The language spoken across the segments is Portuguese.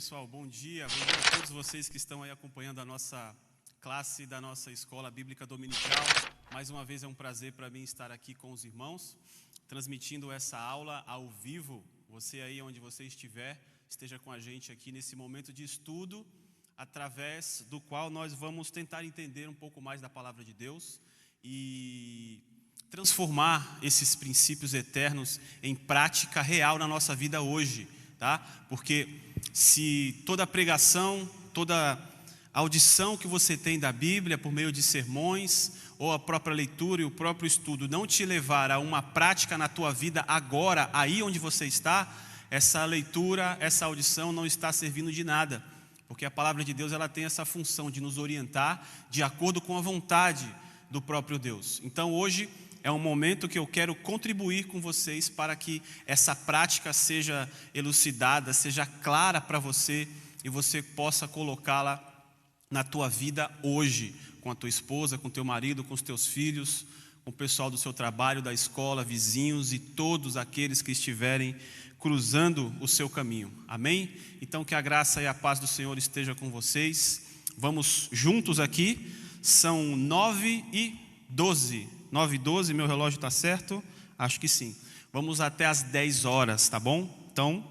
pessoal, bom dia a todos vocês que estão aí acompanhando a nossa classe da nossa Escola Bíblica Dominical. Mais uma vez é um prazer para mim estar aqui com os irmãos, transmitindo essa aula ao vivo. Você aí onde você estiver, esteja com a gente aqui nesse momento de estudo, através do qual nós vamos tentar entender um pouco mais da Palavra de Deus e transformar esses princípios eternos em prática real na nossa vida hoje, tá? Porque se toda pregação, toda audição que você tem da Bíblia por meio de sermões ou a própria leitura e o próprio estudo não te levar a uma prática na tua vida agora, aí onde você está, essa leitura, essa audição não está servindo de nada, porque a palavra de Deus ela tem essa função de nos orientar de acordo com a vontade do próprio Deus. Então hoje é um momento que eu quero contribuir com vocês para que essa prática seja elucidada, seja clara para você e você possa colocá-la na tua vida hoje, com a tua esposa, com o teu marido, com os teus filhos, com o pessoal do seu trabalho, da escola, vizinhos e todos aqueles que estiverem cruzando o seu caminho. Amém? Então que a graça e a paz do Senhor esteja com vocês. Vamos juntos aqui, são 9h12. 9h12, meu relógio está certo? Acho que sim. Vamos até às 10 horas, tá bom? Então,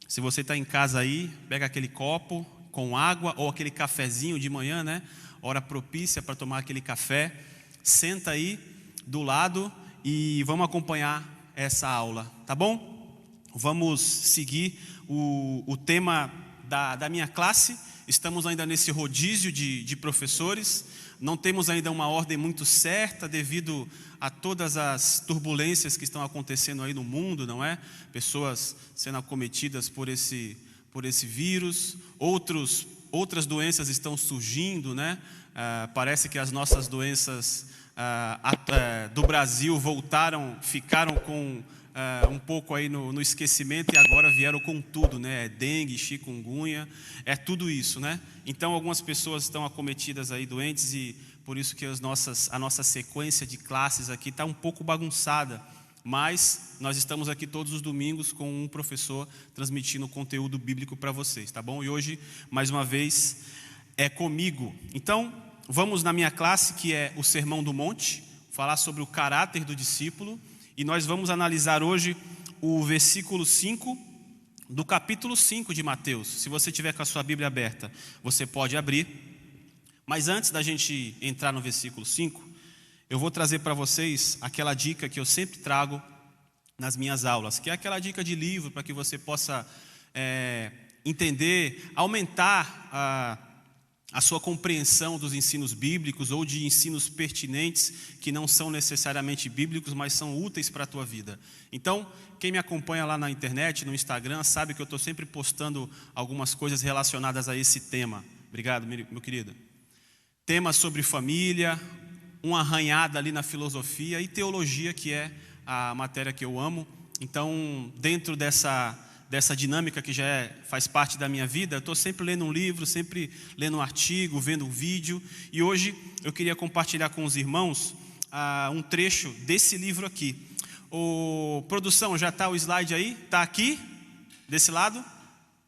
se você está em casa aí, pega aquele copo com água ou aquele cafezinho de manhã, né? Hora propícia para tomar aquele café. Senta aí do lado e vamos acompanhar essa aula, tá bom? Vamos seguir o tema da minha classe. Estamos ainda nesse rodízio de professores. Não temos ainda uma ordem muito certa devido a todas as turbulências que estão acontecendo aí no mundo, não é? Pessoas sendo acometidas por esse vírus, outras doenças estão surgindo, né? Parece que as nossas doenças do Brasil ficaram com um pouco aí no esquecimento e agora vieram com tudo, né? Dengue, chikungunya, é tudo isso, né? Então algumas pessoas estão acometidas aí doentes e por isso que a nossa sequência de classes aqui está um pouco bagunçada, mas nós estamos aqui todos os domingos com um professor transmitindo conteúdo bíblico para vocês, tá bom? E hoje, mais uma vez, é comigo. Então, vamos na minha classe que é o Sermão do Monte, falar sobre o caráter do discípulo. E nós vamos analisar hoje o versículo 5 do capítulo 5 de Mateus. Se você tiver com a sua Bíblia aberta, você pode abrir. Mas antes da gente entrar no versículo 5, eu vou trazer para vocês aquela dica que eu sempre trago nas minhas aulas, que é aquela dica de livro para que você possa entender, aumentar a sua compreensão dos ensinos bíblicos ou de ensinos pertinentes que não são necessariamente bíblicos, mas são úteis para a tua vida. Então, quem me acompanha lá na internet, no Instagram, sabe que eu estou sempre postando algumas coisas relacionadas a esse tema. Obrigado, meu querido. Temas sobre família, uma arranhada ali na filosofia e teologia, que é a matéria que eu amo. Então, dentro dessa dinâmica que já faz parte da minha vida, eu estou sempre lendo um livro, sempre lendo um artigo, vendo um vídeo. E hoje eu queria compartilhar com os irmãos um trecho desse livro aqui. Produção, já está o slide aí? Está aqui? Desse lado?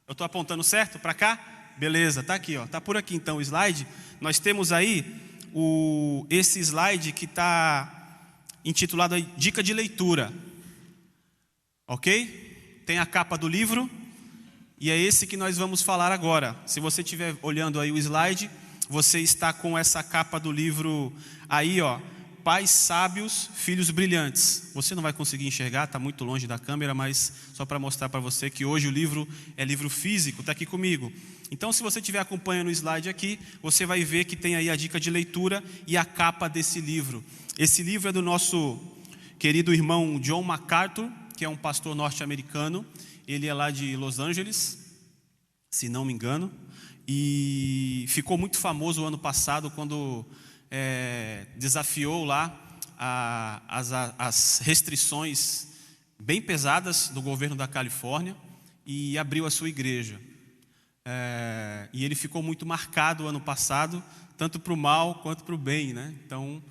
Eu estou apontando certo? Para cá? Beleza, está aqui, está por aqui então o slide. Nós temos aí esse slide que está intitulado aí, Dica de Leitura. Ok? Tem a capa do livro, e é esse que nós vamos falar agora. Se você estiver olhando aí o slide, você está com essa capa do livro aí, Pais Sábios, Filhos Brilhantes. Você não vai conseguir enxergar, está muito longe da câmera, mas só para mostrar para você que hoje o livro é livro físico, está aqui comigo. Então, se você estiver acompanhando o slide aqui, você vai ver que tem aí a dica de leitura e a capa desse livro. Esse livro é do nosso querido irmão John MacArthur, que é um pastor norte-americano. Ele é lá de Los Angeles, se não me engano, e ficou muito famoso o ano passado quando desafiou lá as restrições bem pesadas do governo da Califórnia e abriu a sua igreja. E ele ficou muito marcado o ano passado, tanto para o mal quanto para o bem, né? Então,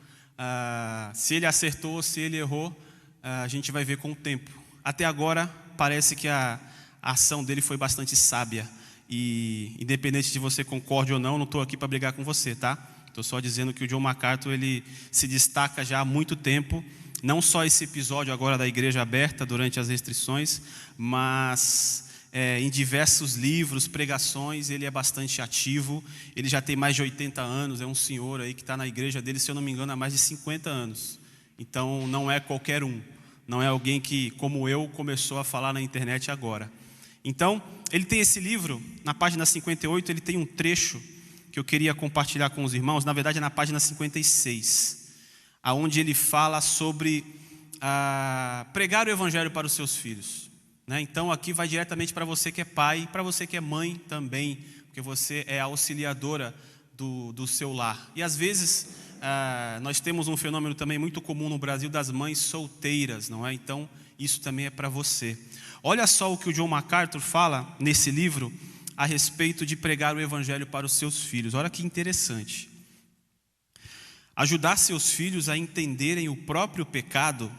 se ele acertou, se ele errou, a gente vai ver com o tempo. Até agora, parece que a ação dele foi bastante sábia. E independente de você concorde ou não estou aqui para brigar com você, tá? Estou só dizendo que o John MacArthur ele se destaca já há muito tempo, não só esse episódio agora da Igreja Aberta durante as restrições, mas em diversos livros, pregações, ele é bastante ativo. Ele já tem mais de 80 anos, é um senhor aí que está na igreja dele, se eu não me engano, há mais de 50 anos. Então não é qualquer um, não é alguém que, como eu, começou a falar na internet agora. Então, ele tem esse livro, na página 58, ele tem um trecho que eu queria compartilhar com os irmãos, na verdade é na página 56, aonde ele fala sobre pregar o evangelho para os seus filhos, né? Então aqui vai diretamente para você que é pai, e para você que é mãe também, porque você é a auxiliadora do seu lar. E às vezes nós temos um fenômeno também muito comum no Brasil das mães solteiras, não é? Então isso também é para você. Olha só o que o John MacArthur fala nesse livro a respeito de pregar o evangelho para os seus filhos. Olha que interessante. Ajudar seus filhos a entenderem o próprio pecado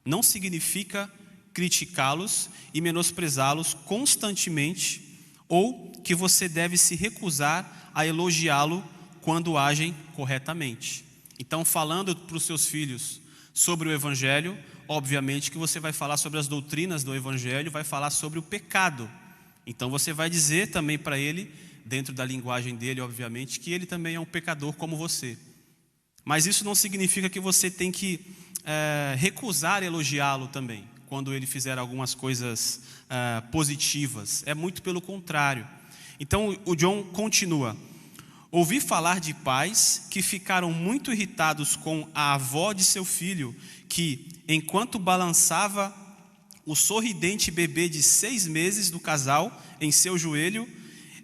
não significa criticá-los e menosprezá-los constantemente, ou que você deve se recusar a elogiá-lo quando agem corretamente. Então, falando para os seus filhos sobre o evangelho, obviamente que você vai falar sobre as doutrinas do evangelho, vai falar sobre o pecado. Então você vai dizer também para ele, dentro da linguagem dele, obviamente, que ele também é um pecador como você. Mas isso não significa que você tem que recusar elogiá-lo também, quando ele fizer algumas coisas positivas. É muito pelo contrário. Então o John continua. Ouvi falar de pais que ficaram muito irritados com a avó de seu filho, que, enquanto balançava o sorridente bebê de 6 meses do casal em seu joelho,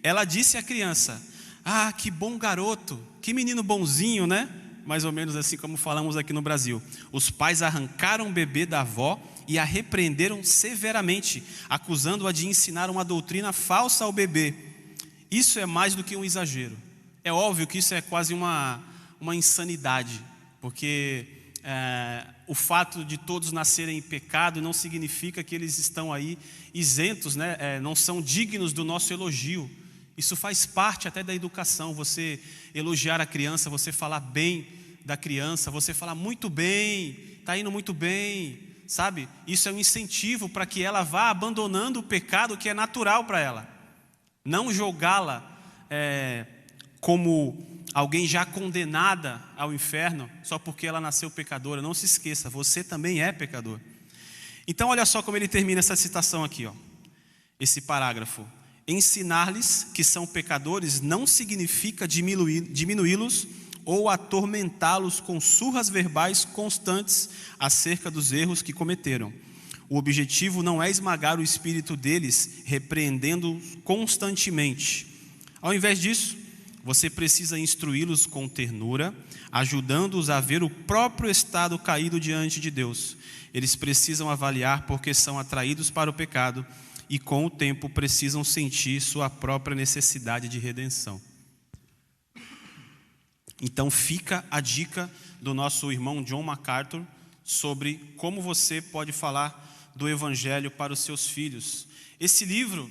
ela disse à criança: "Ah, que bom garoto, que menino bonzinho, né?" Mais ou menos assim como falamos aqui no Brasil. Os pais arrancaram o bebê da avó e a repreenderam severamente, acusando-a de ensinar uma doutrina falsa ao bebê. Isso é mais do que um exagero. É óbvio que isso é quase uma insanidade, porque o fato de todos nascerem em pecado não significa que eles estão aí isentos, né? Não são dignos do nosso elogio. Isso faz parte até da educação, você elogiar a criança, você falar bem da criança, você falar muito bem, está indo muito bem, sabe? Isso é um incentivo para que ela vá abandonando o pecado que é natural para ela. Não jogá-la como alguém já condenada ao inferno, só porque ela nasceu pecadora. Não se esqueça, você também é pecador. Então olha só como ele termina essa citação aqui, ó, esse parágrafo. Ensinar-lhes que são pecadores não significa diminuí-los ou atormentá-los com surras verbais constantes acerca dos erros que cometeram. O objetivo não é esmagar o espírito deles, repreendendo-os constantemente. Ao invés disso, você precisa instruí-los com ternura, ajudando-os a ver o próprio estado caído diante de Deus. Eles precisam avaliar porque são atraídos para o pecado e com o tempo precisam sentir sua própria necessidade de redenção. Então fica a dica do nosso irmão John MacArthur sobre como você pode falar do evangelho para os seus filhos. Esse livro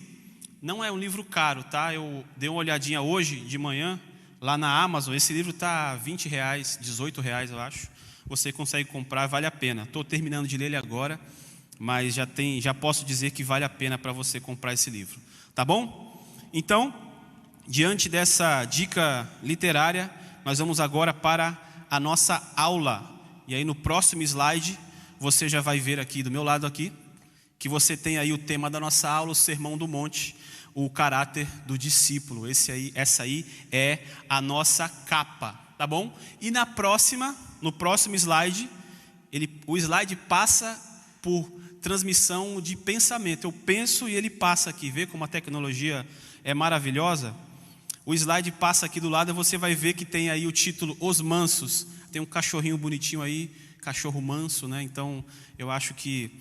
não é um livro caro, tá? Eu dei uma olhadinha hoje de manhã lá na Amazon. Esse livro está R$20, R$18 eu acho. Você consegue comprar, vale a pena. Estou terminando de ler ele agora, mas já posso dizer que vale a pena para você comprar esse livro, tá bom? Então, diante dessa dica literária, nós vamos agora para a nossa aula. E aí no próximo slide, você já vai ver aqui do meu lado aqui, que você tem aí o tema da nossa aula, o Sermão do Monte, o caráter do discípulo. Essa aí é a nossa capa, tá bom? E no próximo slide, o slide passa por transmissão de pensamento. Eu penso e ele passa aqui. Vê como a tecnologia é maravilhosa? O slide passa aqui do lado e você vai ver que tem aí o título Os Mansos. Tem um cachorrinho bonitinho aí, cachorro manso, né? Então eu acho que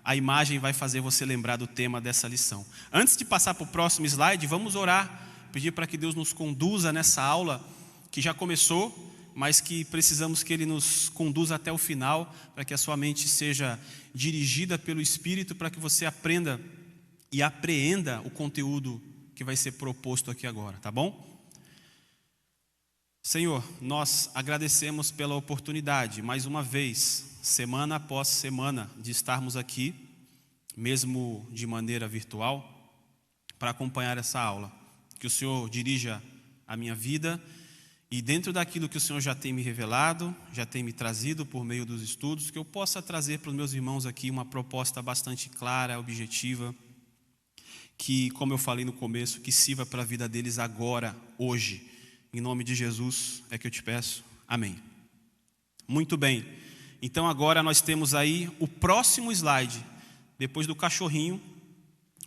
a imagem vai fazer você lembrar do tema dessa lição. Antes de passar para o próximo slide, vamos orar, pedir para que Deus nos conduza nessa aula que já começou, mas que precisamos que Ele nos conduza até o final, para que a sua mente seja dirigida pelo Espírito, para que você aprenda e apreenda o conteúdo que vai ser proposto aqui agora, tá bom? Senhor, nós agradecemos pela oportunidade, mais uma vez, semana após semana, de estarmos aqui, mesmo de maneira virtual, para acompanhar essa aula. Que o Senhor dirija a minha vida e dentro daquilo que o Senhor já tem me revelado, já tem me trazido por meio dos estudos, que eu possa trazer para os meus irmãos aqui uma proposta bastante clara, objetiva, que, como eu falei no começo, que sirva para a vida deles agora, hoje. Em nome de Jesus é que eu te peço. Amém. Muito bem. Então agora nós temos aí o próximo slide. Depois do cachorrinho,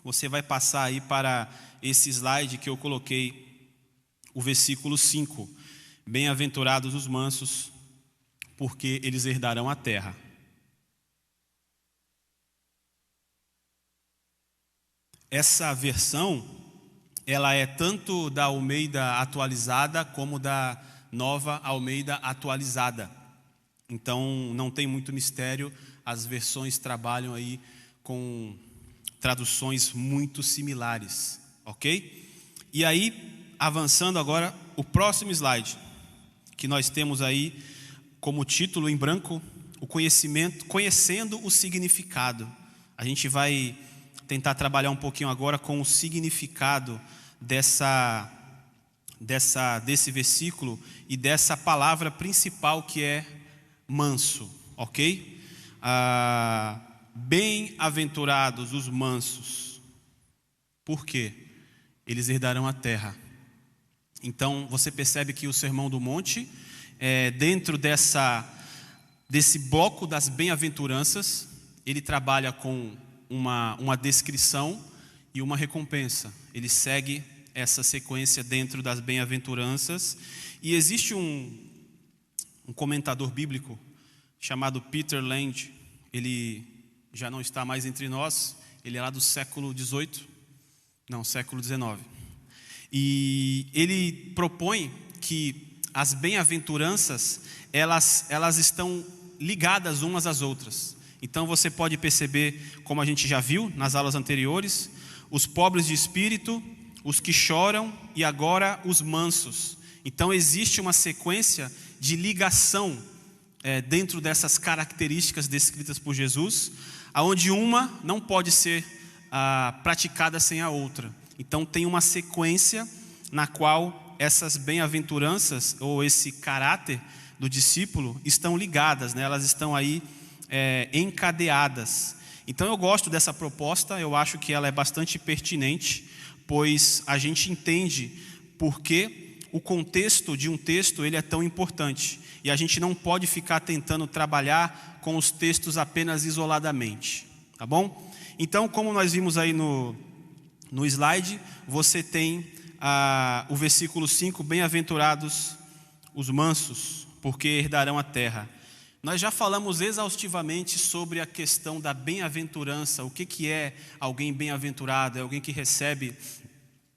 você vai passar aí para esse slide que eu coloquei, o versículo 5. Bem-aventurados os mansos, porque eles herdarão a terra. Essa versão, ela é tanto da Almeida atualizada como da Nova Almeida atualizada. Então não tem muito mistério, as versões trabalham aí com traduções muito similares, ok? E aí, avançando agora, o próximo slide, que nós temos aí como título em branco, o conhecimento, conhecendo o significado. A gente vai tentar trabalhar um pouquinho agora com o significado desse versículo e dessa palavra principal que é manso, ok? Bem-aventurados os mansos. Por quê? Eles herdarão a terra. Então você percebe que o Sermão do Monte, dentro desse bloco das bem-aventuranças, ele trabalha com uma descrição e uma recompensa. Ele segue essa sequência dentro das bem-aventuranças. E existe um comentador bíblico chamado Peter Land. Ele já não está mais entre nós. Ele é lá do século XVIII, não, século XIX. E ele propõe que as bem-aventuranças, elas estão ligadas umas às outras. Então você pode perceber, como a gente já viu nas aulas anteriores, os pobres de espírito, os que choram e agora os mansos. Então existe uma sequência de ligação dentro dessas características descritas por Jesus, aonde uma não pode ser praticada sem a outra. Então tem uma sequência na qual essas bem-aventuranças ou esse caráter do discípulo estão ligadas, né? Elas estão aí encadeadas. Então eu gosto dessa proposta, eu acho que ela é bastante pertinente, pois a gente entende por que o contexto de um texto ele é tão importante. E a gente não pode ficar tentando trabalhar com os textos apenas isoladamente, tá bom? Então, como nós vimos aí no slide, você tem o versículo 5, bem-aventurados os mansos, porque herdarão a terra. Nós já falamos exaustivamente sobre a questão da bem-aventurança. O que é alguém bem-aventurado? É alguém que recebe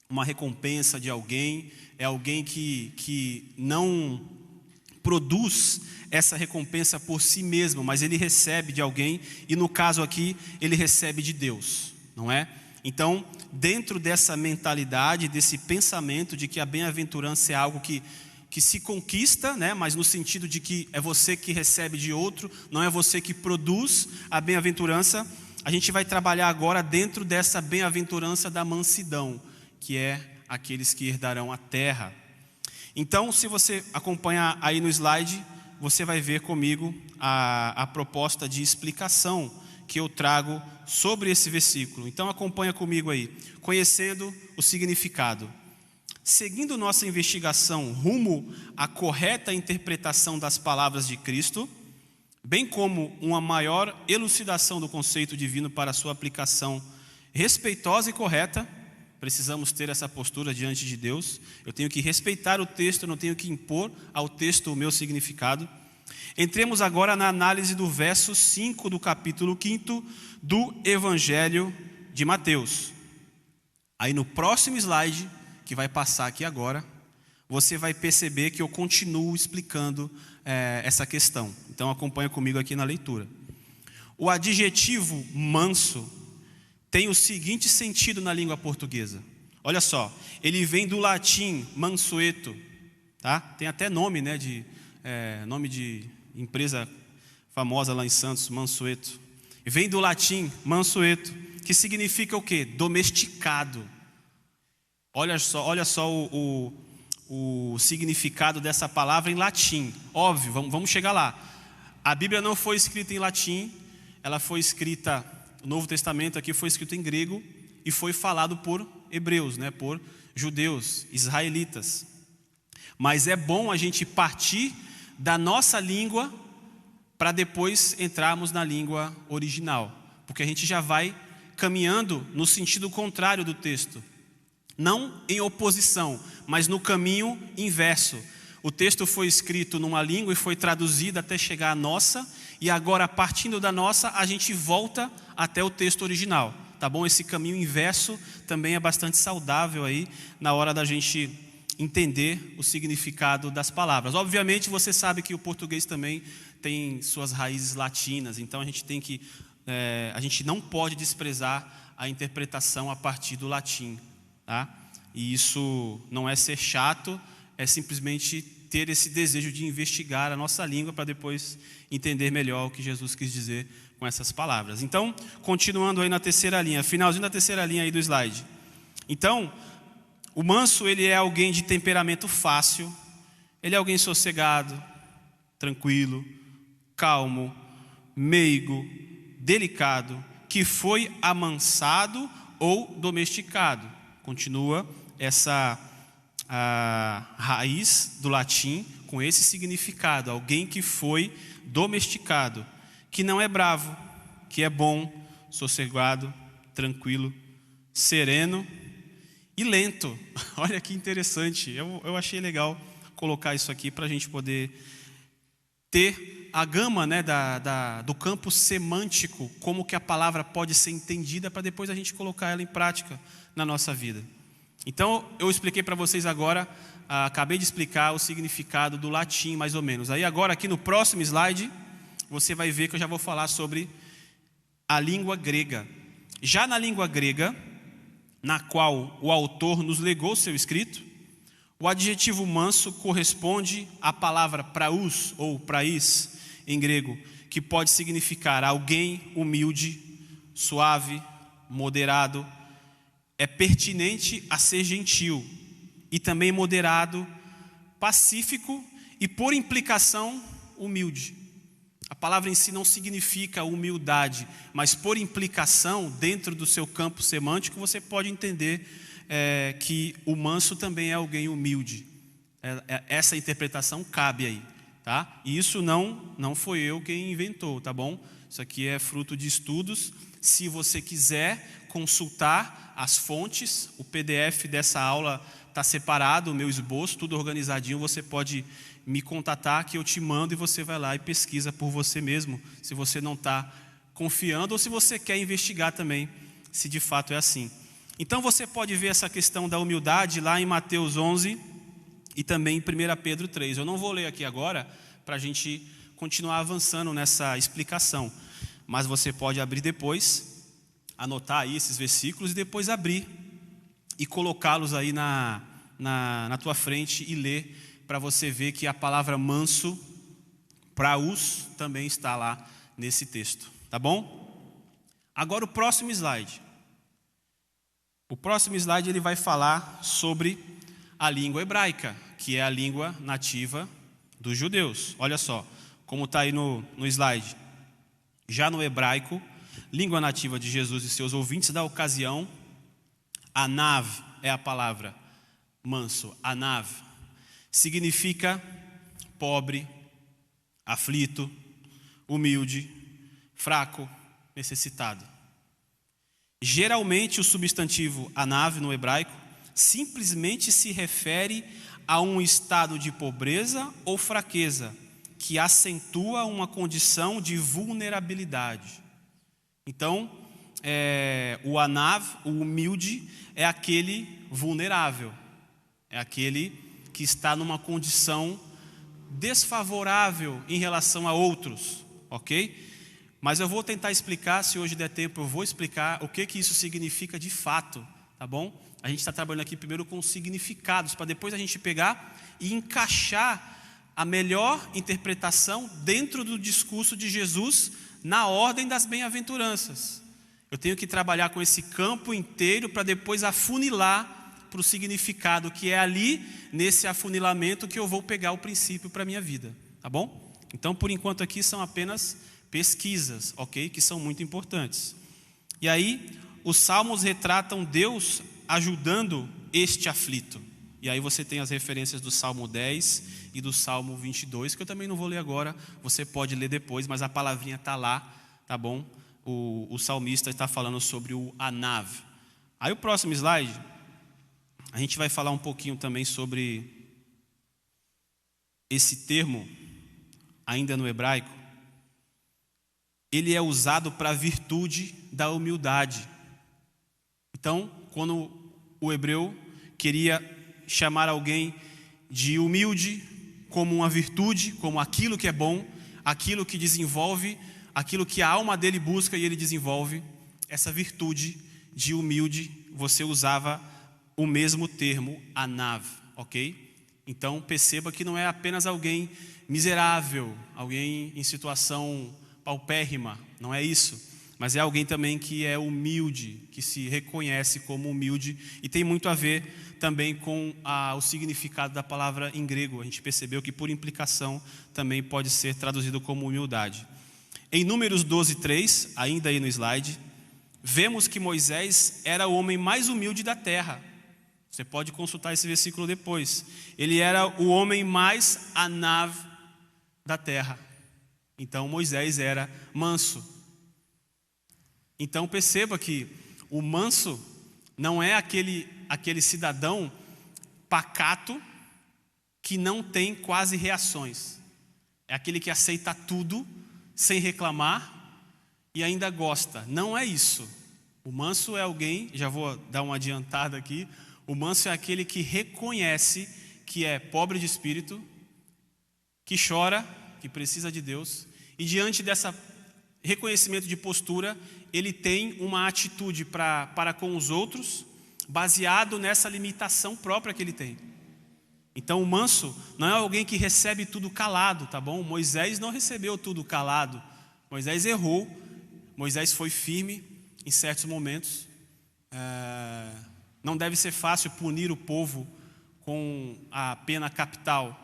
uma recompensa de alguém, é alguém que não produz essa recompensa por si mesmo, mas ele recebe de alguém, e no caso aqui, ele recebe de Deus, não é? Então, dentro dessa mentalidade, desse pensamento de que a bem-aventurança é algo que se conquista, né? Mas no sentido de que é você que recebe de outro, não é você que produz a bem-aventurança, a gente vai trabalhar agora dentro dessa bem-aventurança da mansidão, que é aqueles que herdarão a terra. Então, se você acompanhar aí no slide, você vai ver comigo a proposta de explicação que eu trago sobre esse versículo. Então acompanha comigo aí, conhecendo o significado. Seguindo nossa investigação rumo à correta interpretação das palavras de Cristo, bem como uma maior elucidação do conceito divino para sua aplicação respeitosa e correta, precisamos ter essa postura diante de Deus. Eu tenho que respeitar o texto, eu não tenho que impor ao texto o meu significado. Entremos agora na análise do verso 5 do capítulo 5 do Evangelho de Mateus. Aí no próximo slide, que vai passar aqui agora, você vai perceber que eu continuo explicando essa questão. Então acompanha comigo aqui na leitura. O adjetivo manso tem o seguinte sentido na língua portuguesa. Olha só, ele vem do latim mansueto, tá? Tem até nome, né, nome de empresa famosa lá em Santos, mansueto. Vem do latim mansueto, que significa o quê? Domesticado. Olha só o significado dessa palavra em latim. Óbvio, vamos chegar lá. A Bíblia não foi escrita em latim, ela foi escrita, o Novo Testamento aqui foi escrito em grego e foi falado por hebreus, né, por judeus, israelitas. Mas é bom a gente partir da nossa língua para depois entrarmos na língua original, porque a gente já vai caminhando no sentido contrário do texto, não em oposição, mas no caminho inverso. O texto foi escrito numa língua e foi traduzido até chegar à nossa, e agora, partindo da nossa, a gente volta até o texto original, tá bom? Esse caminho inverso também é bastante saudável aí na hora da gente entender o significado das palavras. Obviamente, você sabe que o português também tem suas raízes latinas, então a gente não pode desprezar a interpretação a partir do latim, tá? E isso não é ser chato, é simplesmente ter esse desejo de investigar a nossa língua para depois entender melhor o que Jesus quis dizer com essas palavras. Então, continuando aí na terceira linha, finalzinho da terceira linha aí do slide. Então, o manso, ele é alguém de temperamento fácil, ele é alguém sossegado, tranquilo, calmo, meigo, delicado, que foi amansado ou domesticado. Continua essa raiz do latim com esse significado, alguém que foi domesticado, que não é bravo, que é bom, sossegado, tranquilo, sereno e lento. Olha que interessante, eu achei legal colocar isso aqui para a gente poder ter a gama, né, do campo semântico, como que a palavra pode ser entendida para depois a gente colocar ela em prática na nossa vida. Então, eu expliquei para vocês agora, acabei de explicar o significado do latim, mais ou menos. Aí agora, aqui no próximo slide, você vai ver que eu já vou falar sobre a língua grega. Já na língua grega, na qual o autor nos legou seu escrito, o adjetivo manso corresponde à palavra praus, ou praís, em grego, que pode significar alguém humilde, suave, moderado. É pertinente a ser gentil e também moderado, pacífico e, por implicação, humilde. A palavra em si não significa humildade, mas por implicação, dentro do seu campo semântico, você pode entender que o manso também é alguém humilde. Essa interpretação cabe aí, tá? E isso não foi eu quem inventou, tá bom? Isso aqui é fruto de estudos. Se você quiser consultar as fontes, o PDF dessa aula está separado, o meu esboço, tudo organizadinho, você pode me contatar que eu te mando e você vai lá e pesquisa por você mesmo, se você não está confiando ou se você quer investigar também, se de fato é assim. Então você pode ver essa questão da humildade lá em Mateus 11 e também em 1 Pedro 3. Eu não vou ler aqui agora para a gente continuar avançando nessa explicação, mas você pode abrir depois, anotar aí esses versículos e depois abrir e colocá-los aí na tua frente e ler, para você ver que a palavra manso, praus, também está lá nesse texto, tá bom? Agora o próximo slide. O próximo slide ele vai falar sobre a língua hebraica, que é a língua nativa dos judeus. Olha só, como está aí no slide. Já no hebraico, língua nativa de Jesus e seus ouvintes da ocasião, anav é a palavra manso, anav. Significa pobre, aflito, humilde, fraco, necessitado. Geralmente o substantivo anav no hebraico simplesmente se refere a um estado de pobreza ou fraqueza que acentua uma condição de vulnerabilidade. Então, o anav, o humilde, é aquele vulnerável, é aquele que está numa condição desfavorável em relação a outros, ok? Mas eu vou tentar explicar, se hoje der tempo eu vou explicar o que isso significa de fato, tá bom? A gente está trabalhando aqui primeiro com significados, para depois a gente pegar e encaixar a melhor interpretação dentro do discurso de Jesus na ordem das bem-aventuranças. Eu tenho que trabalhar com esse campo inteiro para depois afunilar para o significado, que é ali, nesse afunilamento, que eu vou pegar o princípio para a minha vida, tá bom? Então, por enquanto aqui são apenas pesquisas, ok? Que são muito importantes. E aí, os salmos retratam Deus ajudando este aflito. E aí você tem as referências do Salmo 10 e do Salmo 22, que eu também não vou ler agora, você pode ler depois, mas a palavrinha está lá, tá bom? O salmista está falando sobre o Anav. Aí o próximo slide, a gente vai falar um pouquinho também sobre esse termo, ainda no hebraico. Ele é usado para a virtude da humildade. Então, quando o hebreu queria chamar alguém de humilde como uma virtude, como aquilo que é bom, aquilo que desenvolve, aquilo que a alma dele busca e ele desenvolve, essa virtude de humilde, você usava o mesmo termo, anav, ok? Então perceba que não é apenas alguém miserável, alguém em situação paupérrima, não é isso. Mas é alguém também que é humilde, que se reconhece como humilde. E tem muito a ver também com o significado da palavra em grego. A gente percebeu que por implicação também pode ser traduzido como humildade. Em Números 12:3, ainda aí no slide, vemos que Moisés era o homem mais humilde da terra. Você pode consultar esse versículo depois. Ele era o homem mais anav da terra. Então Moisés era manso. Então perceba que o manso não é aquele cidadão pacato que não tem quase reações. É aquele que aceita tudo sem reclamar e ainda gosta. Não é isso. O manso é alguém, já vou dar uma adiantada aqui, o manso é aquele que reconhece que é pobre de espírito, que chora, que precisa de Deus, e diante dessa reconhecimento de postura, ele tem uma atitude para com os outros, baseado nessa limitação própria que ele tem. Então o manso não é alguém que recebe tudo calado, tá bom? Moisés não recebeu tudo calado. Moisés errou, Moisés foi firme em certos momentos. Não deve ser fácil punir o povo com a pena capital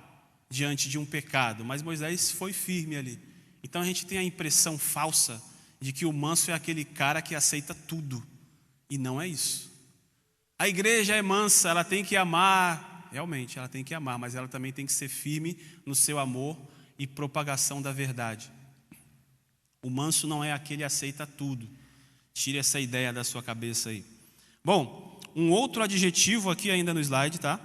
diante de um pecado, mas Moisés foi firme ali. Então a gente tem a impressão falsa de que o manso é aquele cara que aceita tudo, e não é isso. A igreja é mansa, ela tem que amar, realmente ela tem que amar, mas ela também tem que ser firme no seu amor e propagação da verdade. O manso não é aquele que aceita tudo. Tire essa ideia da sua cabeça aí. Bom, um outro adjetivo aqui ainda no slide, tá?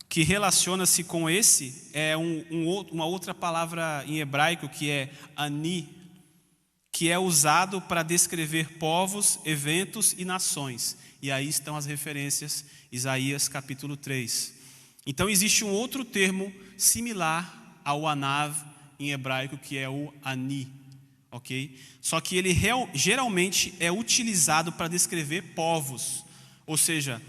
Que relaciona-se com esse, é uma outra palavra em hebraico que é ani, que é usado para descrever povos, eventos e nações. E aí estão as referências, Isaías capítulo 3. Então existe um outro termo similar ao anav em hebraico, que é o ani, ok? Só que ele geralmente é utilizado para descrever povos, ou seja,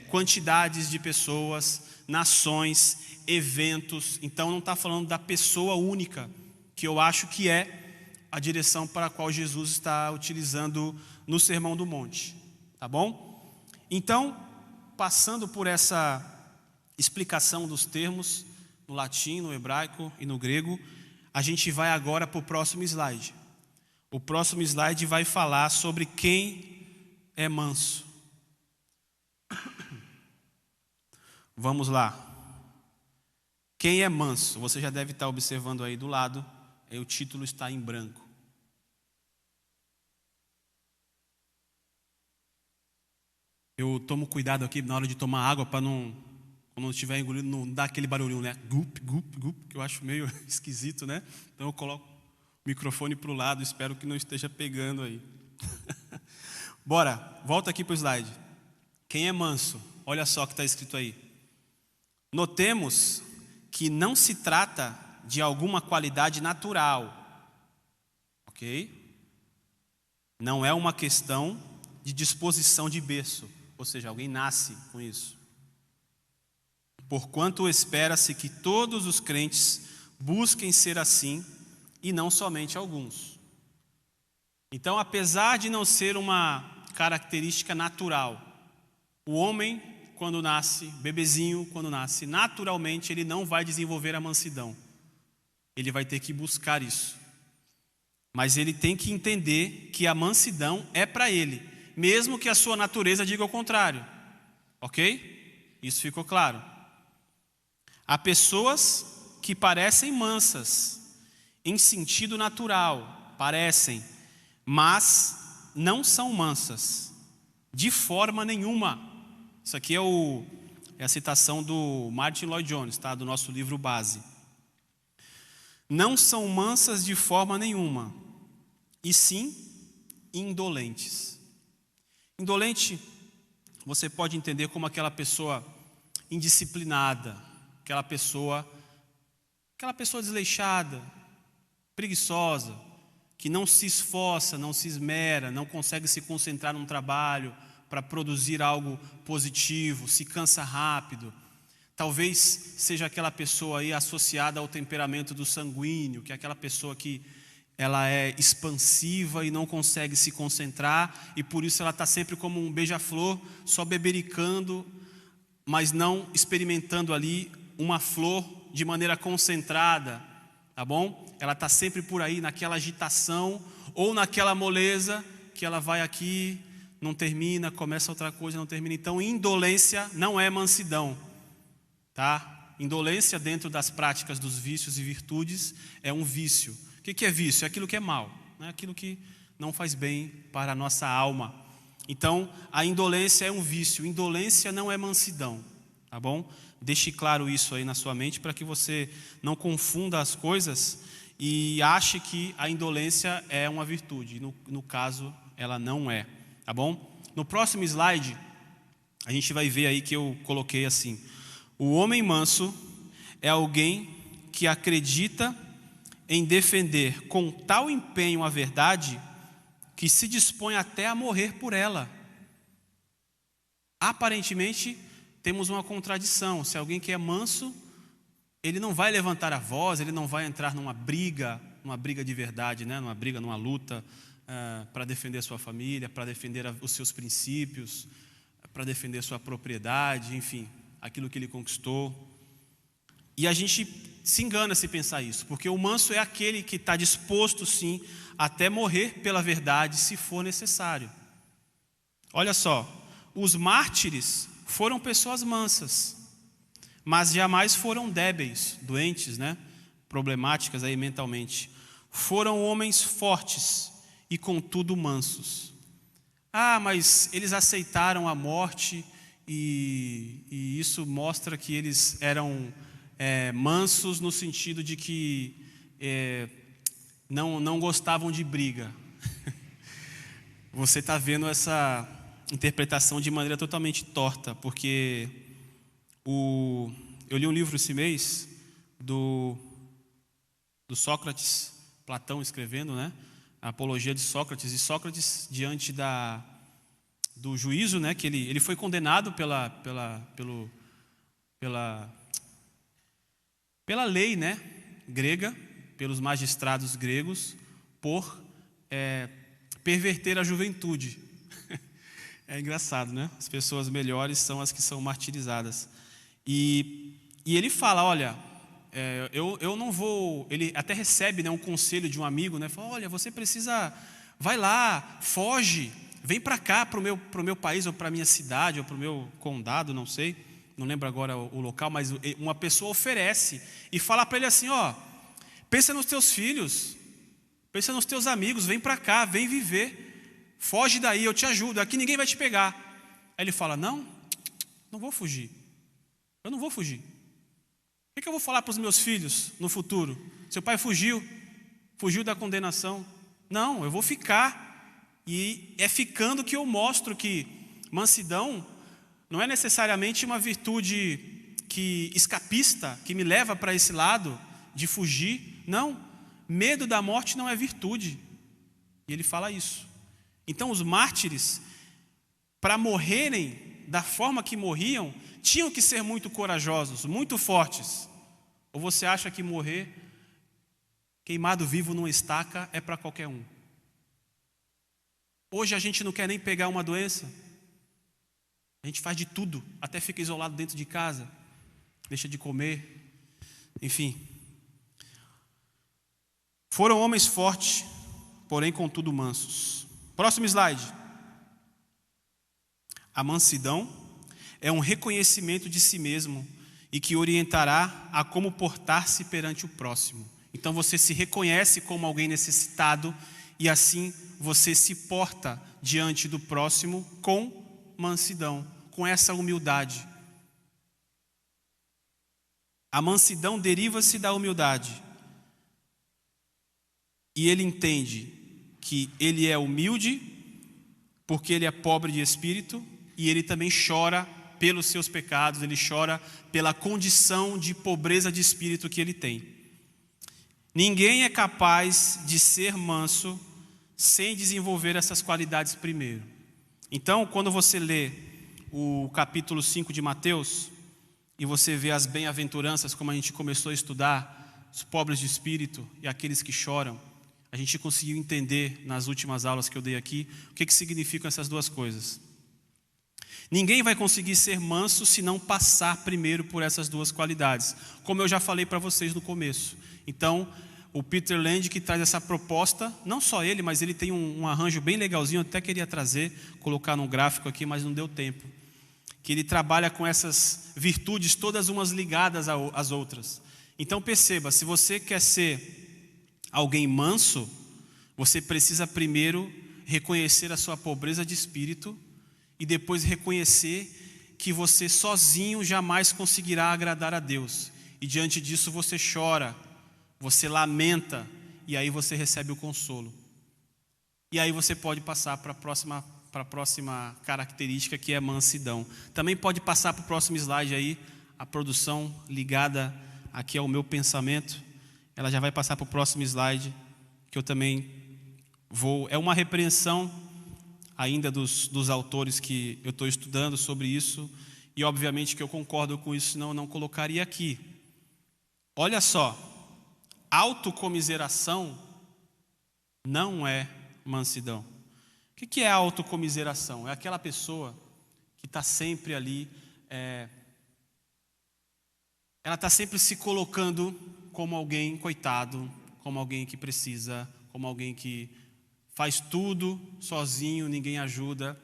quantidades de pessoas, nações, eventos. Então não está falando da pessoa única, que eu acho que é a direção para a qual Jesus está utilizando no Sermão do Monte, tá bom? Então, passando por essa explicação dos termos no latim, no hebraico e no grego, a gente vai agora para o próximo slide. O próximo slide vai falar sobre quem é manso. Vamos lá. Quem é manso? Você já deve estar observando aí do lado. O título está em branco. Eu tomo cuidado aqui na hora de tomar água para não, quando estiver engolindo, não dar aquele barulhinho, né? Gup, gup, gup, que eu acho meio esquisito, né? Então eu coloco o microfone para o lado, espero que não esteja pegando aí. Bora, volta aqui para o slide. Quem é manso? Olha só o que está escrito aí. Notemos que não se trata de alguma qualidade natural, ok? Não é uma questão de disposição de berço, ou seja, alguém nasce com isso. Porquanto espera-se que todos os crentes busquem ser assim, e não somente alguns. Então, apesar de não ser uma característica natural, o homem, quando nasce, bebezinho, quando nasce, naturalmente ele não vai desenvolver a mansidão. Ele vai ter que buscar isso. Mas ele tem que entender que a mansidão é para ele, mesmo que a sua natureza diga o contrário. Ok? Isso ficou claro. Há pessoas que parecem mansas, em sentido natural, parecem, mas não são mansas, de forma nenhuma. Isso aqui é a citação do Martin Lloyd Jones, tá? Do nosso livro base. Não são mansas de forma nenhuma, e sim indolentes. Indolente, você pode entender como aquela pessoa indisciplinada, aquela pessoa desleixada, preguiçosa, que não se esforça, não se esmera, não consegue se concentrar num trabalho para produzir algo positivo, se cansa rápido. Talvez seja aquela pessoa aí associada ao temperamento do sanguíneo, que é aquela pessoa que ela é expansiva e não consegue se concentrar, e por isso ela está sempre como um beija-flor, só bebericando, mas não experimentando ali uma flor de maneira concentrada, tá bom? Ela está sempre por aí naquela agitação ou naquela moleza que ela vai aqui, não termina, começa outra coisa, não termina. Então, indolência não é mansidão, tá? Indolência dentro das práticas dos vícios e virtudes é um vício. O que é vício? É aquilo que é mal, né? Aquilo que não faz bem para a nossa alma. Então, a indolência é um vício. Indolência não é mansidão, tá bom? Deixe claro isso aí na sua mente para que você não confunda as coisas e ache que a indolência é uma virtude. No caso, ela não é, tá bom? No próximo slide, a gente vai ver aí que eu coloquei assim: o homem manso é alguém que acredita em defender com tal empenho a verdade que se dispõe até a morrer por ela. Aparentemente, temos uma contradição. Se alguém que é manso, ele não vai levantar a voz, ele não vai entrar numa briga de verdade, né? Numa luta para defender a sua família, para defender os seus princípios, para defender sua propriedade, enfim, aquilo que ele conquistou. E a gente se engana se pensar isso, porque o manso é aquele que está disposto, sim, até morrer pela verdade, se for necessário. Olha só, os mártires foram pessoas mansas, mas jamais foram débeis, doentes, né? Problemáticas aí mentalmente. Foram homens fortes e contudo mansos. Mas eles aceitaram a morte e isso mostra que eles eram mansos no sentido de que não gostavam de briga. Você está vendo essa interpretação de maneira totalmente torta, porque eu li um livro esse mês do Sócrates, Platão escrevendo, né? A apologia de Sócrates, e Sócrates diante do juízo, né? Que ele foi condenado pela lei, né? Grega, pelos magistrados gregos, por perverter a juventude. É engraçado, né? As pessoas melhores são as que são martirizadas. E ele fala, olha, eu não vou... Ele até recebe, né, um conselho de um amigo, né? Fala, olha, você precisa... Vai lá, foge, vem para cá, para o meu país, ou para a minha cidade, ou para o meu condado, não sei. Não lembro agora o local, mas uma pessoa oferece e fala para ele assim, pensa nos teus filhos, pensa nos teus amigos, vem para cá, vem viver. Foge daí, eu te ajudo, aqui ninguém vai te pegar. Aí ele fala, não vou fugir. Eu não vou fugir. O que eu vou falar para os meus filhos no futuro? Seu pai fugiu da condenação. Não, eu vou ficar. E é ficando que eu mostro que mansidão não é necessariamente uma virtude escapista, que me leva para esse lado de fugir. Não, medo da morte não é virtude. E ele fala isso. Então os mártires, para morrerem da forma que morriam, tinham que ser muito corajosos, muito fortes. Ou você acha que morrer queimado vivo numa estaca é para qualquer um? Hoje a gente não quer nem pegar uma doença. A gente faz de tudo, até fica isolado dentro de casa, deixa de comer, enfim. Foram homens fortes, porém contudo mansos. Próximo slide. A mansidão é um reconhecimento de si mesmo e que orientará a como portar-se perante o próximo. Então você se reconhece como alguém necessitado e assim você se porta diante do próximo com mansidão, com essa humildade. A mansidão deriva-se da humildade. E ele entende que ele é humilde porque ele é pobre de espírito e ele também chora pelos seus pecados, ele chora pela condição de pobreza de espírito que ele tem. Ninguém é capaz de ser manso sem desenvolver essas qualidades primeiro. Então, quando você lê o capítulo 5 de Mateus, e você vê as bem-aventuranças, como a gente começou a estudar, os pobres de espírito e aqueles que choram, a gente conseguiu entender nas últimas aulas que eu dei aqui, o que significam essas duas coisas. Ninguém vai conseguir ser manso se não passar primeiro por essas duas qualidades, como eu já falei para vocês no começo. Então, o Peter Land que traz essa proposta, não só ele, mas ele tem um arranjo bem legalzinho, eu até queria trazer, colocar no gráfico aqui, mas não deu tempo. Que ele trabalha com essas virtudes, todas umas ligadas às outras. Então perceba, se você quer ser alguém manso, você precisa primeiro reconhecer a sua pobreza de espírito e depois reconhecer que você sozinho jamais conseguirá agradar a Deus. E diante disso você chora, você lamenta e aí você recebe o consolo. E aí você pode passar para a próxima característica, que é a mansidão. Também pode passar para o próximo slide aí, a produção ligada aqui ao meu pensamento. Ela já vai passar para o próximo slide, que eu também vou. É uma repreensão ainda dos autores que eu estou estudando sobre isso, e obviamente que eu concordo com isso, senão eu não colocaria aqui. Olha só, autocomiseração não é mansidão. O que é autocomiseração? É aquela pessoa que está sempre ali, ela está sempre se colocando como alguém coitado, como alguém que precisa, como alguém que faz tudo sozinho, ninguém ajuda.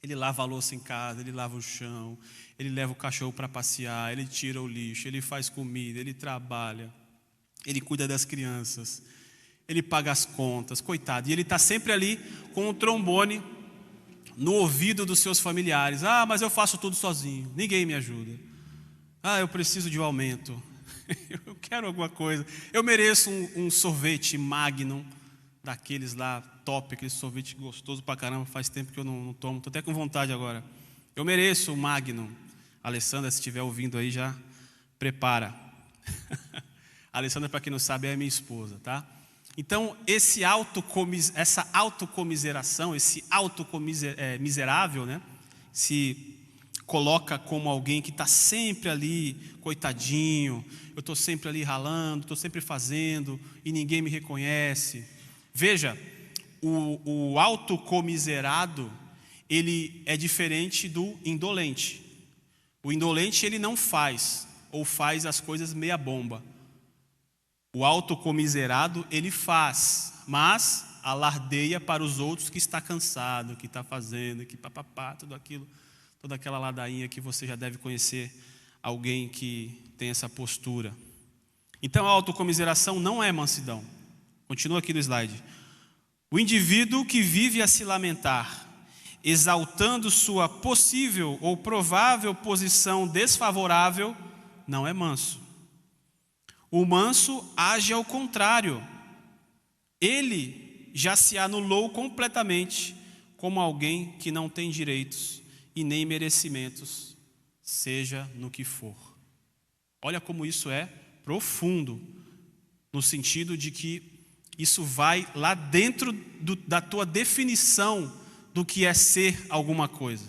Ele lava a louça em casa, ele lava o chão, ele leva o cachorro para passear, ele tira o lixo, ele faz comida, ele trabalha, ele cuida das crianças, ele paga as contas, coitado. E ele está sempre ali com um trombone no ouvido dos seus familiares. Ah, mas eu faço tudo sozinho, ninguém me ajuda. Ah, eu preciso de um aumento. Eu quero alguma coisa. Eu mereço um sorvete Magnum, daqueles lá top, aquele sorvete gostoso pra caramba. Faz tempo que eu não tomo, estou até com vontade agora. Eu mereço um Magnum. A Alessandra, se estiver ouvindo aí, já prepara. A Alessandra, para quem não sabe, é minha esposa, tá? Então, essa autocomiseração, esse miserável, né, se coloca como alguém que está sempre ali, coitadinho, eu estou sempre ali ralando, estou sempre fazendo, e ninguém me reconhece. Veja, o autocomiserado, ele é diferente do indolente. O indolente, ele não faz, ou faz as coisas meia bomba. O autocomiserado, ele faz, mas alardeia para os outros que está cansado, que está fazendo, que papapá, tudo aquilo, toda aquela ladainha que você já deve conhecer alguém que tem essa postura. Então a autocomiseração não é mansidão. Continua aqui no slide. O indivíduo que vive a se lamentar, exaltando sua possível ou provável posição desfavorável, não é manso. O manso age ao contrário. Ele já se anulou completamente como alguém que não tem direitos e nem merecimentos, seja no que for. Olha como isso é profundo, no sentido de que Isso vai lá dentro da tua definição do que é ser alguma coisa.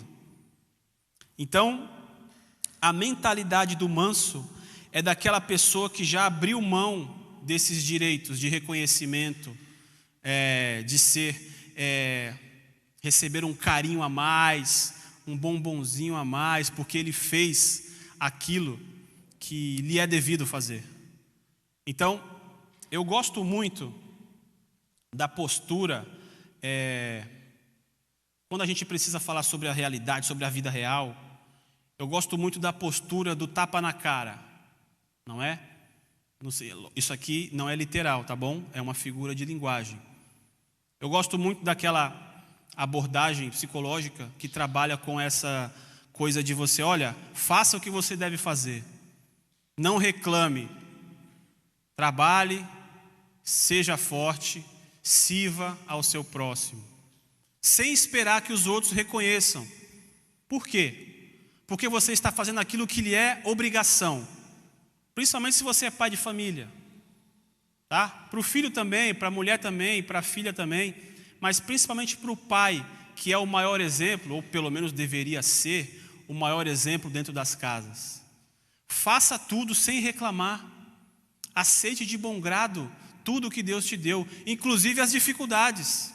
Então, a mentalidade do manso é daquela pessoa que já abriu mão desses direitos de reconhecimento, de receber um carinho a mais, um bombonzinho a mais, porque ele fez aquilo que lhe é devido fazer. Então, eu gosto muito da postura, quando a gente precisa falar sobre a realidade, sobre a vida real, eu gosto muito da postura do tapa na cara, não é? Não sei, isso aqui não é literal, tá bom? É uma figura de linguagem. Eu gosto muito daquela abordagem psicológica que trabalha com essa coisa de você, olha, faça o que você deve fazer, não reclame, trabalhe, seja forte, sirva ao seu próximo, sem esperar que os outros reconheçam. Por quê? Porque você está fazendo aquilo que lhe é obrigação, principalmente se você é pai de família, tá? Para o filho também, para a mulher também, para a filha também, mas principalmente para o pai, que é o maior exemplo, ou pelo menos deveria ser o maior exemplo dentro das casas. Faça tudo sem reclamar, aceite de bom grado tudo o que Deus te deu, inclusive as dificuldades.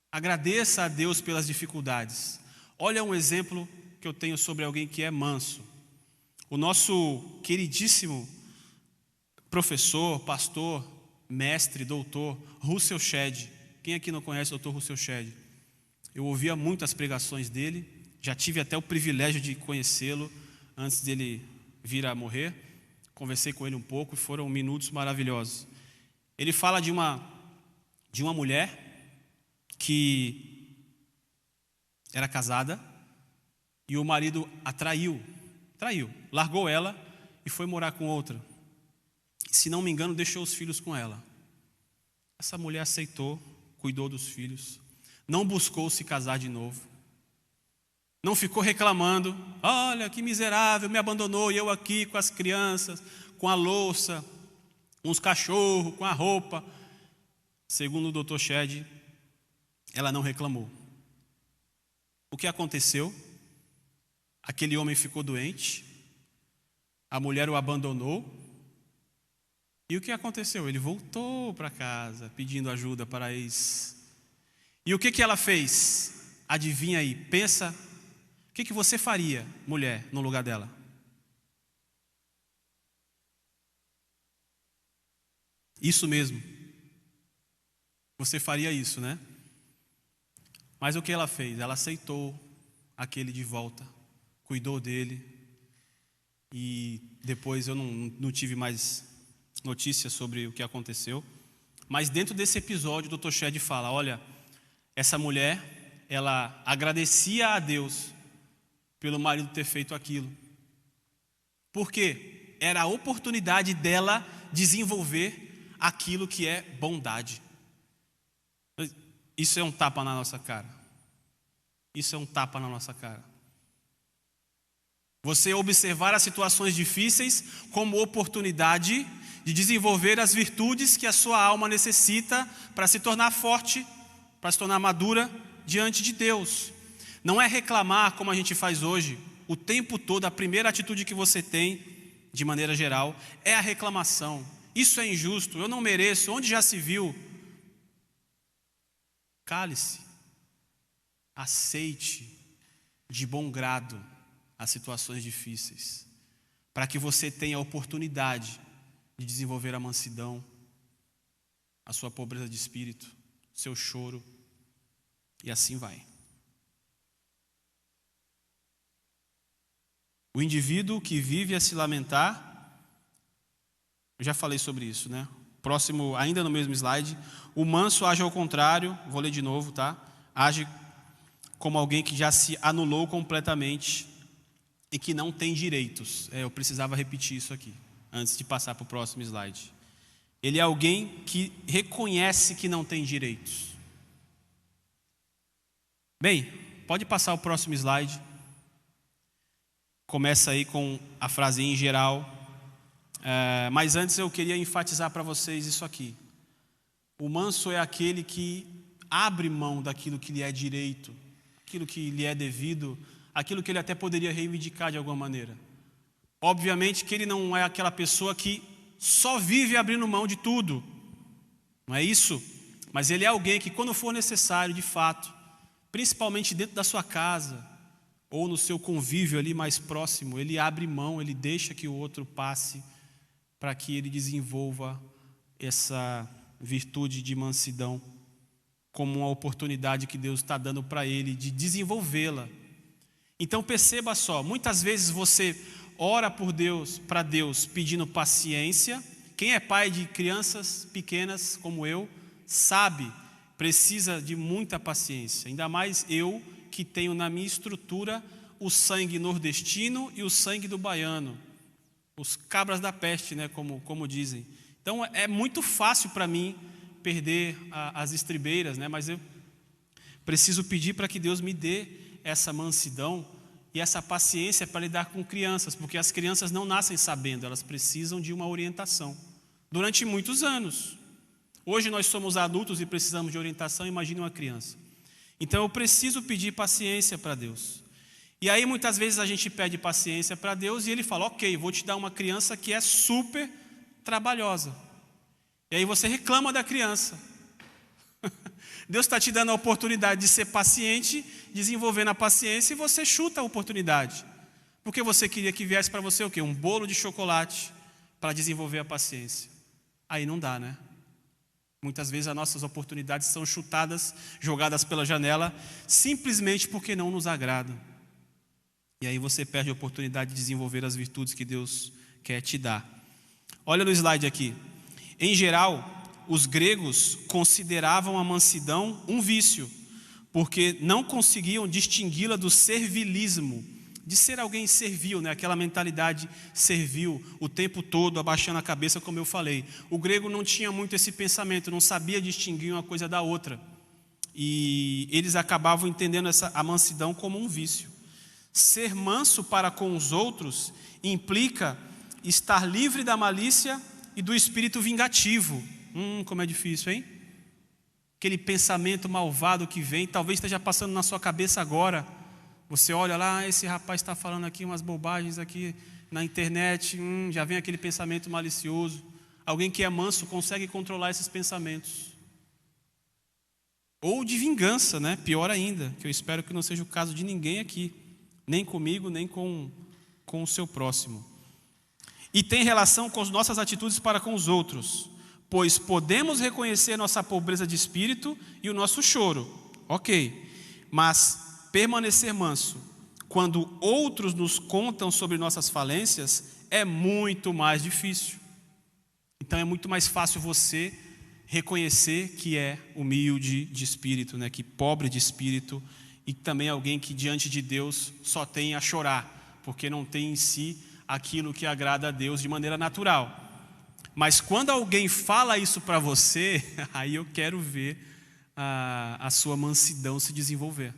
Agradeça a Deus pelas dificuldades. Olha um exemplo que eu tenho sobre alguém que é manso. O nosso queridíssimo professor, pastor, mestre, doutor, Russell Shedd. Quem aqui não conhece o doutor Russell Shedd? Eu ouvia muitas pregações dele, já tive até o privilégio de conhecê-lo antes dele vir a morrer. Conversei com ele um pouco e foram minutos maravilhosos. Ele fala de uma mulher que era casada e o marido a traiu, largou ela e foi morar com outra. Se não me engano, deixou os filhos com ela. Essa mulher aceitou, cuidou dos filhos, não buscou se casar de novo, não ficou reclamando, olha que miserável, me abandonou e eu aqui com as crianças, com a louça, com os cachorros, com a roupa. Segundo o Dr. Shedd, ela não reclamou. O que aconteceu? Aquele homem ficou doente, a mulher o abandonou, e o que aconteceu? Ele voltou para casa pedindo ajuda para a ex. E o que ela fez? Adivinha aí, pensa, o que você faria, mulher, no lugar dela? Isso mesmo. Você faria isso, né? Mas o que ela fez? Ela aceitou aquele de volta, cuidou dele, e depois eu não tive mais notícias sobre o que aconteceu. Mas dentro desse episódio, o Dr. Shedd fala, olha, essa mulher, ela agradecia a Deus pelo marido ter feito aquilo. Por quê? Era a oportunidade dela desenvolver aquilo que é bondade. Isso é um tapa na nossa cara. Isso é um tapa na nossa cara. Você observar as situações difíceis como oportunidade de desenvolver as virtudes que a sua alma necessita para se tornar forte, para se tornar madura diante de Deus. Não é reclamar como a gente faz hoje, o tempo todo. A primeira atitude que você tem, de maneira geral, é a reclamação. Isso é injusto, eu não mereço, onde já se viu? Cale-se, aceite de bom grado as situações difíceis, para que você tenha a oportunidade de desenvolver a mansidão, a sua pobreza de espírito, seu choro, e assim vai. O indivíduo que vive a se lamentar, eu já falei sobre isso, né? Próximo, ainda no mesmo slide, o manso age ao contrário, vou ler de novo, tá? Age como alguém que já se anulou completamente e que não tem direitos. Eu precisava repetir isso aqui, antes de passar para o próximo slide. Ele é alguém que reconhece que não tem direitos. Bem, pode passar o próximo slide. Começa aí com a frase em geral. Mas antes eu queria enfatizar para vocês isso aqui. O manso é aquele que abre mão daquilo que lhe é direito, aquilo que lhe é devido, aquilo que ele até poderia reivindicar de alguma maneira. Obviamente que ele não é aquela pessoa que só vive abrindo mão de tudo. Não é isso? Mas ele é alguém que, quando for necessário, de fato, principalmente dentro da sua casa ou no seu convívio ali mais próximo, ele abre mão, ele deixa que o outro passe para que ele desenvolva essa virtude de mansidão como uma oportunidade que Deus está dando para ele de desenvolvê-la. Então perceba só, muitas vezes você ora para Deus pedindo paciência. Quem é pai de crianças pequenas como eu, sabe, precisa de muita paciência. Ainda mais eu que tenho na minha estrutura o sangue nordestino e o sangue do baiano. Os cabras da peste, né, como dizem. Então é muito fácil para mim perder as estribeiras, né, mas eu preciso pedir para que Deus me dê essa mansidão e essa paciência para lidar com crianças, porque as crianças não nascem sabendo, elas precisam de uma orientação. Durante muitos anos. Hoje nós somos adultos e precisamos de orientação, imagine uma criança. Então eu preciso pedir paciência para Deus. E aí muitas vezes a gente pede paciência para Deus e Ele fala, ok, vou te dar uma criança que é super trabalhosa. E aí você reclama da criança. Deus está te dando a oportunidade de ser paciente, desenvolvendo a paciência, e você chuta a oportunidade. Porque você queria que viesse para você o quê? Um bolo de chocolate para desenvolver a paciência. Aí não dá, né? Muitas vezes as nossas oportunidades são chutadas, jogadas pela janela, simplesmente porque não nos agradam. E aí você perde a oportunidade de desenvolver as virtudes que Deus quer te dar. Olha no slide aqui. Em geral, os gregos consideravam a mansidão um vício, porque não conseguiam distingui-la do servilismo, de ser alguém servil, né? Aquela mentalidade servil, o tempo todo abaixando a cabeça, como eu falei. O grego não tinha muito esse pensamento, não sabia distinguir uma coisa da outra. E eles acabavam entendendo a mansidão como um vício. Ser manso para com os outros implica estar livre da malícia e do espírito vingativo. Como é difícil, hein? Aquele pensamento malvado que vem, talvez esteja passando na sua cabeça agora. Você olha lá, esse rapaz está falando aqui umas bobagens aqui na internet, já vem aquele pensamento malicioso. Alguém que é manso consegue controlar esses pensamentos. Ou de vingança, né? Pior ainda, que eu espero que não seja o caso de ninguém aqui, nem comigo, nem com o seu próximo. E tem relação com as nossas atitudes para com os outros, pois podemos reconhecer nossa pobreza de espírito e o nosso choro, ok, mas permanecer manso quando outros nos contam sobre nossas falências é muito mais difícil. Então é muito mais fácil você reconhecer que é humilde de espírito, né? Que pobre de espírito, e também alguém que diante de Deus só tem a chorar, porque não tem em si aquilo que agrada a Deus de maneira natural. Mas quando alguém fala isso para você, aí eu quero ver a sua mansidão se desenvolver.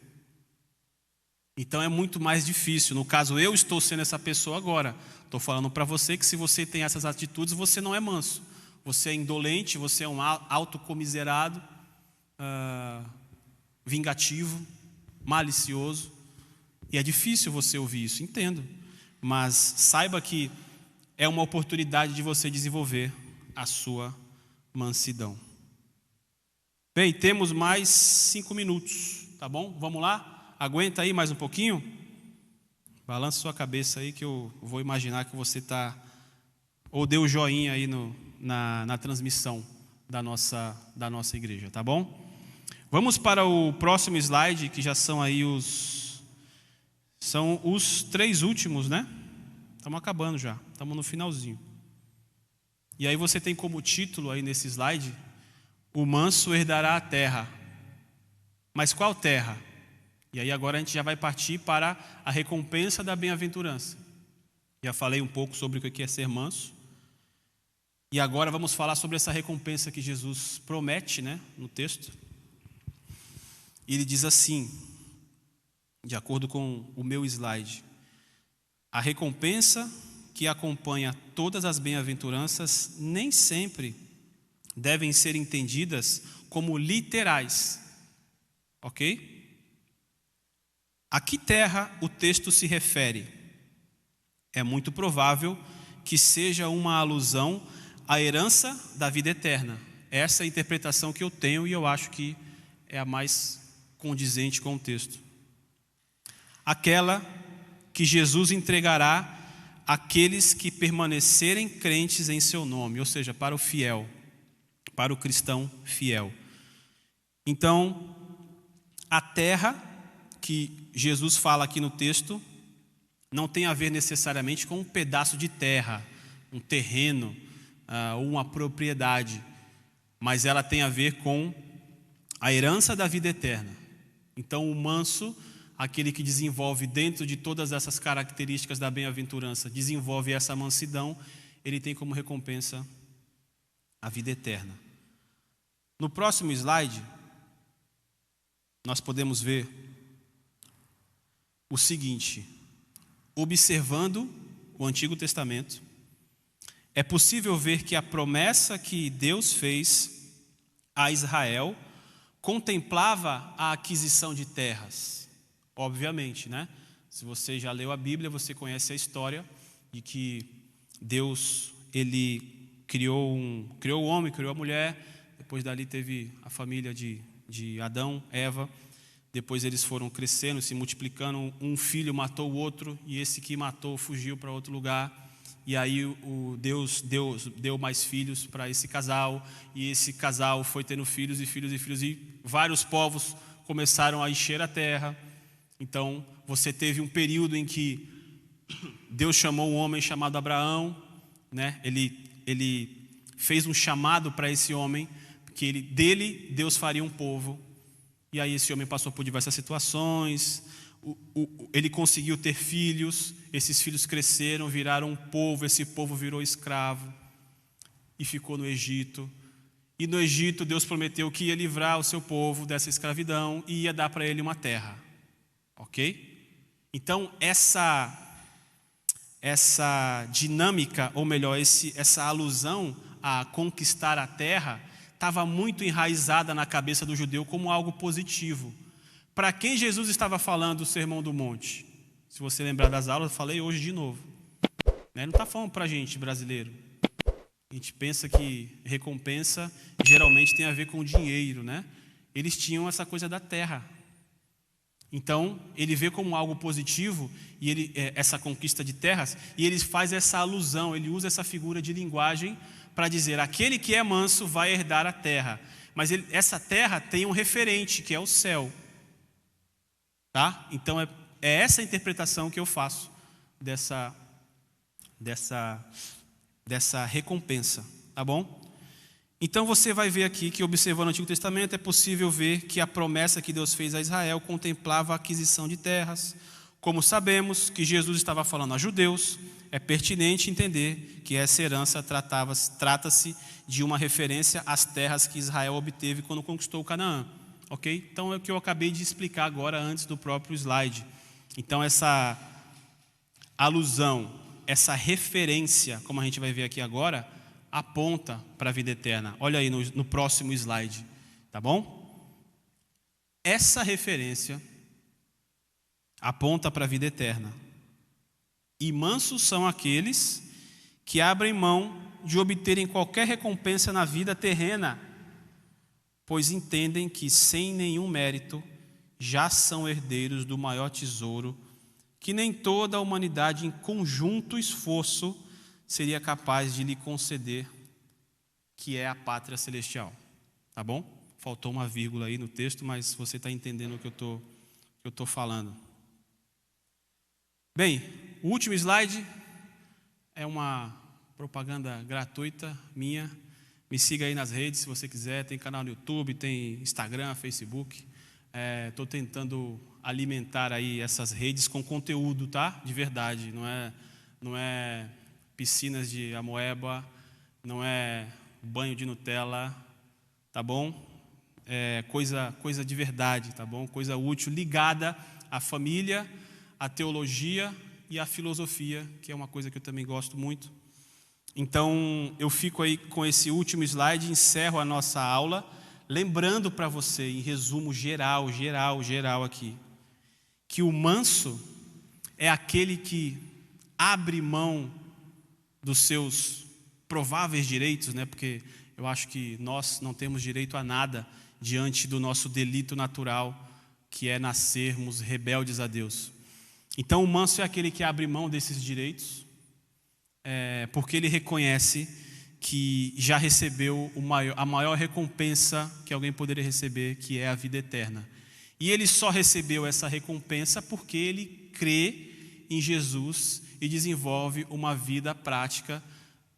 Então é muito mais difícil. No caso, eu estou sendo essa pessoa agora. Estou falando para você que se você tem essas atitudes, você não é manso. Você é indolente, você é um autocomiserado, vingativo, malicioso. E é difícil você ouvir isso, entendo. Mas saiba que é uma oportunidade de você desenvolver a sua mansidão. Bem, temos mais 5 minutos, tá bom? Vamos lá? Aguenta aí mais um pouquinho? Balança sua cabeça aí que eu vou imaginar que você está... Ou deu joinha aí na transmissão da nossa igreja, tá bom? Vamos para o próximo slide, que já são aí São os 3 últimos, né? Estamos acabando já, estamos no finalzinho. E aí você tem como título aí nesse slide: o manso herdará a terra. Mas qual terra? E aí agora a gente já vai partir para a recompensa da bem-aventurança. Já falei um pouco sobre o que é ser manso. E agora vamos falar sobre essa recompensa que Jesus promete, né, no texto. Ele diz assim, de acordo com o meu slide: a recompensa que acompanha todas as bem-aventuranças nem sempre devem ser entendidas como literais, ok? A que terra o texto se refere? É muito provável que seja uma alusão à herança da vida eterna. Essa é a interpretação que eu tenho e eu acho que é a mais condizente com o texto. Aquela que Jesus entregará àqueles que permanecerem crentes em seu nome, ou seja, para o fiel, para o cristão fiel. Então, a terra que Jesus fala aqui no texto não tem a ver necessariamente com um pedaço de terra, um terreno, ou uma propriedade, mas ela tem a ver com a herança da vida eterna. Então, o manso, aquele que desenvolve dentro de todas essas características da bem-aventurança, desenvolve essa mansidão, ele tem como recompensa a vida eterna. No próximo slide, nós podemos ver o seguinte: observando o Antigo Testamento, é possível ver que a promessa que Deus fez a Israel contemplava a aquisição de terras. Obviamente, né? Se você já leu a Bíblia, você conhece a história de que Deus, ele criou o homem, criou a mulher, depois dali teve a família de Adão, Eva. Depois eles foram crescendo, se multiplicando, um filho matou o outro, e esse que matou fugiu para outro lugar. E aí Deus deu mais filhos para esse casal, e esse casal foi tendo filhos e filhos e filhos, e vários povos começaram a encher a terra. Então você teve um período em que Deus chamou um homem chamado Abraão, né? Ele fez um chamado para esse homem, que dele Deus faria um povo. E aí esse homem passou por diversas situações, ele conseguiu ter filhos, esses filhos cresceram, viraram um povo, esse povo virou escravo e ficou no Egito. E no Egito Deus prometeu que ia livrar o seu povo dessa escravidão e ia dar para ele uma terra, ok? Então essa dinâmica, ou melhor, essa alusão a conquistar a terra, estava muito enraizada na cabeça do judeu como algo positivo. Para quem Jesus estava falando o Sermão do Monte? Se você lembrar das aulas, eu falei hoje de novo. Não está falando para a gente, brasileiro. A gente pensa que recompensa geralmente tem a ver com dinheiro, né? Eles tinham essa coisa da terra. Então, ele vê como algo positivo e essa conquista de terras, e ele faz essa alusão, ele usa essa figura de linguagem para dizer: aquele que é manso vai herdar a terra. Mas essa terra tem um referente, que é o céu. Tá? Então é essa a interpretação que eu faço dessa recompensa. Tá bom? Então você vai ver aqui que, observando o Antigo Testamento, é possível ver que a promessa que Deus fez a Israel contemplava a aquisição de terras. Como sabemos que Jesus estava falando a judeus, é pertinente entender que essa herança trata-se de uma referência às terras que Israel obteve quando conquistou Canaã. Ok? Então é o que eu acabei de explicar agora antes do próprio slide. Então essa alusão, essa referência, como a gente vai ver aqui agora, aponta para a vida eterna. Olha aí no próximo slide, tá bom? Essa referência aponta para a vida eterna. E mansos são aqueles que abrem mão de obterem qualquer recompensa na vida terrena, pois entendem que sem nenhum mérito já são herdeiros do maior tesouro, que nem toda a humanidade em conjunto esforço seria capaz de lhe conceder, que é a pátria celestial. Tá bom? Faltou uma vírgula aí no texto, mas você está entendendo o que eu estou falando. Bem, o último slide é uma propaganda gratuita minha. Me siga aí nas redes se você quiser. Tem canal no YouTube, tem Instagram, Facebook. Estou tentando alimentar aí essas redes com conteúdo, tá? De verdade. Não é piscinas de amoeba, não é banho de Nutella, tá bom? É coisa de verdade, tá bom? Coisa útil, ligada à família, à teologia e a filosofia, que é uma coisa que eu também gosto muito. Então, eu fico aí com esse último slide, encerro a nossa aula, lembrando para você, em resumo geral aqui, que o manso é aquele que abre mão dos seus prováveis direitos, né? Porque eu acho que nós não temos direito a nada diante do nosso delito natural, que é nascermos rebeldes a Deus. Então, o manso é aquele que abre mão desses direitos, porque ele reconhece que já recebeu a maior recompensa que alguém poderia receber, que é a vida eterna. E ele só recebeu essa recompensa porque ele crê em Jesus e desenvolve uma vida prática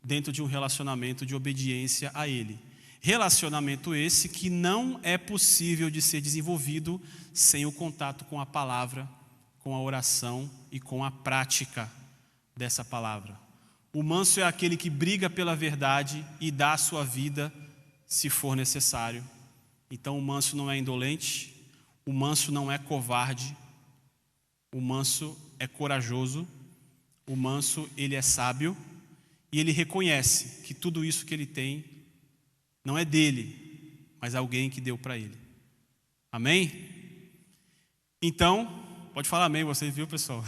dentro de um relacionamento de obediência a Ele. Relacionamento esse que não é possível de ser desenvolvido sem o contato com a palavra, com a oração e com a prática dessa palavra. O manso é aquele que briga pela verdade e dá a sua vida se for necessário. Então o manso não é indolente, o manso não é covarde, o manso é corajoso, o manso ele é sábio e ele reconhece que tudo isso que ele tem não é dele, mas alguém que deu para ele. Amém? Então, pode falar amém, vocês viu, pessoal?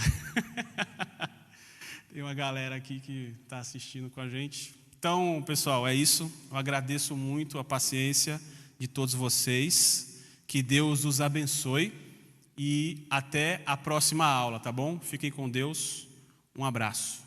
Tem uma galera aqui que está assistindo com a gente. Então, pessoal, é isso. Eu agradeço muito a paciência de todos vocês. Que Deus os abençoe. E até a próxima aula, tá bom? Fiquem com Deus. Um abraço.